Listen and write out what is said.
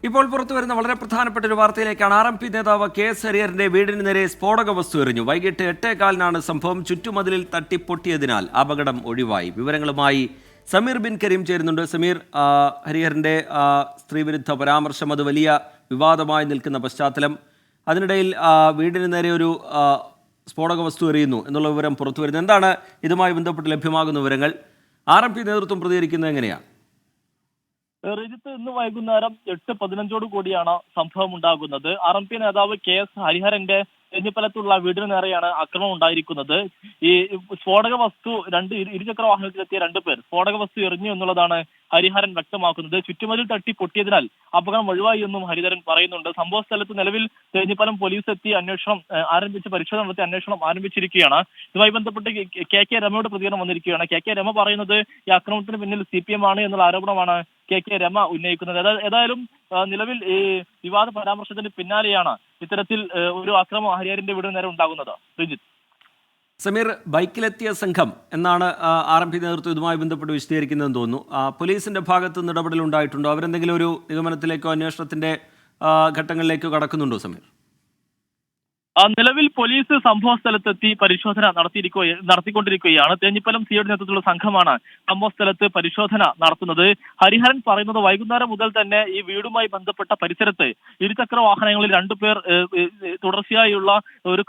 ഇപ്പോൾ പുറത്തുവരുന്ന വളരെ പ്രധാനപ്പെട്ട ഒരു വാർത്തയിലേക്കാണ്. RMP നേതാവ് KS ഹരിഹരന്റെ വീടിന് നേരെ സ്ഫോടക വസ്തു എറിഞ്ഞു. വൈകിട്ട് 8:15 സംഭവം. ചുറ്റുമതിലിൽ തട്ടിപ്പൊട്ടിയതിനാൽ അപകടം ഒഴിവായി. വിവരങ്ങളുമായി സമീർ ബിൻ കരീം ചേരുന്നുണ്ട്. സമീർ, ഹരിഹരന്റെ സ്ത്രീവിരുദ്ധ പരാമർശം അത് വലിയ വിവാദമായി നിൽക്കുന്ന പശ്ചാത്തലം, അതിനിടയിൽ വീടിന് നേരെ ഒരു സ്ഫോടക വസ്തു എറിയുന്നു എന്നുള്ള വിവരം പുറത്തു വരുന്നത്. എന്താണ് ഇതുമായി ബന്ധപ്പെട്ട് ലഭ്യമാകുന്ന വിവരങ്ങൾ? RMP നേതൃത്വം പ്രതികരിക്കുന്നത് എങ്ങനെയാണ്? റിജിത്ത്, ഇന്ന് വൈകുന്നേരം 8:15 കൂടിയാണ് സംഭവം ഉണ്ടാകുന്നത്. RMP നേതാവ് KS ഹരിഹരന്റെ തെഞ്ഞിപ്പലത്തുള്ള വീടിന് നേരെയാണ് ആക്രമണം ഉണ്ടായിരിക്കുന്നത്. ഈ സ്ഫോടക വസ്തു ഇരുചക്ര വാഹനത്തിലെത്തിയ 2 പേർ സ്ഫോടക വസ്തു എറിഞ്ഞു എന്നുള്ളതാണ് ഹരിഹരൻ വ്യക്തമാക്കുന്നത്. ചുറ്റുമതിൽ തട്ടി പൊട്ടിയതിനാൽ അപകടം ഒഴിവായി എന്നും ഹരിഹരൻ പറയുന്നുണ്ട്. സംഭവ സ്ഥലത്ത് നിലവിൽ തേഞ്ഞിപ്പലം പോലീസ് എത്തി പരിശോധന നടത്തി അന്വേഷണം ആരംഭിച്ചിരിക്കുകയാണ്. ഇതുമായി ബന്ധപ്പെട്ട് KK രമയുടെ പ്രതികരണം വന്നിരിക്കുകയാണ്. KK രമ പറയുന്നത് ഈ ആക്രമണത്തിന് പിന്നിൽ CPM ആണ് എന്നുള്ള ആരോപണമാണ് KK രമ ഉന്നയിക്കുന്നത്. ഏതായാലും നിലവിൽ ഈ വിവാദ പരാമർശത്തിന് പിന്നാലെയാണ് ഇത്തരത്തിൽ ഒരു ആക്രമണം ഹരിഹരന്റെ വീടിന് നേരെ ഉണ്ടാകുന്നത്. റിജിത്ത്, സമീർ, ബൈക്കിലെത്തിയ സംഘം എന്നാണ് RMP നേതൃത്വം ഇതുമായി ബന്ധപ്പെട്ട് വിശദീകരിക്കുന്നതെന്ന് തോന്നുന്നു. പോലീസിന്റെ ഭാഗത്ത് നിന്ന് ഇടപെടലുണ്ടായിട്ടുണ്ടോ? അവരെന്തെങ്കിലും ഒരു നിഗമനത്തിലേക്കോ അന്വേഷണത്തിന്റെ ഘട്ടങ്ങളിലേക്കോ കടക്കുന്നുണ്ടോ സമീർ? നിലവിൽ പോലീസ് സംഭവ സ്ഥലത്തെത്തി പരിശോധന നടത്തിക്കൊണ്ടിരിക്കുകയാണ്. തേഞ്ഞിപ്പലം സിയുടെ നേതൃത്വത്തിലുള്ള സംഘമാണ് സംഭവ സ്ഥലത്ത് പരിശോധന നടത്തുന്നത്. ഹരിഹരൻ പറയുന്നത് വൈകുന്നേരം മുതൽ തന്നെ ഈ വീടുമായി ബന്ധപ്പെട്ട പരിസരത്ത് ഇരുചക്ര വാഹനങ്ങളിൽ 2 പേർ തുടർച്ചയായുള്ള ഒരു